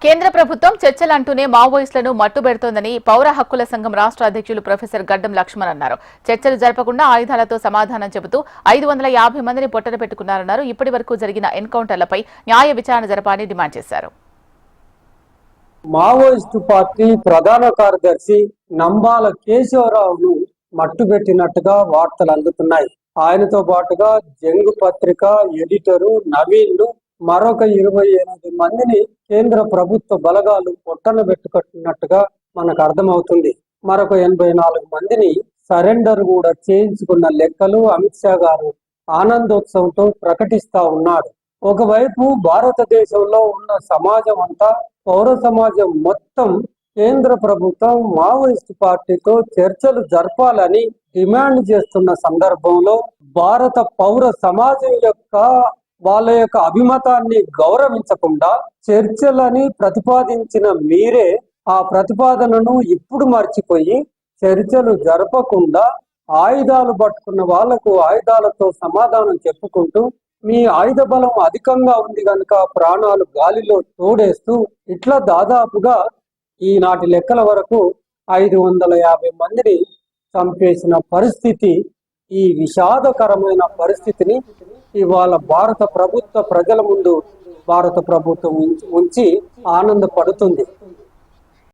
కేంద్ర ప్రభుత్వం చర్చలంటూనే మావోయిస్టులను మట్టుబెడుతోందని పౌర హక్కుల సంఘం రాష్ట్ర అధ్యక్షులు ప్రొఫెసర్ గడ్డం లక్ష్మణ్ అన్నారు. చర్చలు జరపకుండా ఆయుధాలతో సమాధానం చెబుతూ 550 మందిని పొట్టన పెట్టుకున్నారన్నారు. ఇప్పటి వరకు జరిగిన ఎన్కౌంటర్లపై న్యాయ విచారణ జరపాలని డిమాండ్ చేశారు. మావోయిస్టు పార్టీ ప్రధాన కార్యదర్శి నంబాల కేశవరావును మట్టుబెట్టినట్టుగా వార్తలు అందుతున్నాయి. ఆయనతో పాటుగా జంగు పత్రిక ఎడిటరు నవీన్ మరొక 28 మందిని కేంద్ర ప్రభుత్వ బలగాలు పొట్టన పెట్టుకట్టినట్టుగా మనకు అర్థమవుతుంది. మరొక 84 మందిని సరెండర్ కూడా చేయించుకున్న లెక్కలు అమిత్ షా గారు ఆనందోత్సవంతో ప్రకటిస్తా ఉన్నాడు. ఒకవైపు భారతదేశంలో ఉన్న సమాజం అంతా, పౌర సమాజం మొత్తం కేంద్ర ప్రభుత్వం మావోయిస్టు పార్టీతో చర్చలు జరపాలని డిమాండ్ చేస్తున్న సందర్భంలో భారత పౌర సమాజం వాళ్ళ యొక్క అభిమతాన్ని గౌరవించకుండా చర్చలని ప్రతిపాదించిన మీరే ఆ ప్రతిపాదనను ఇప్పుడు మర్చిపోయి చర్చలు జరపకుండా ఆయుధాలు పట్టుకున్న వాళ్లకు ఆయుధాలతో సమాధానం చెప్పుకుంటూ మీ ఆయుధ బలం అధికంగా ఉంది కనుక ప్రాణాలు గాలిలో తోడేస్తూ ఇట్లా దాదాపుగా ఈనాటి లెక్కల వరకు 550 మందిని చంపేసిన పరిస్థితి, ఈ విషాదకరమైన పరిస్థితిని ఇవాళ భారత ప్రభుత్వ ప్రజల ముందు భారత ప్రభుత్వం ఉంచి ఆనందపడుతుంది.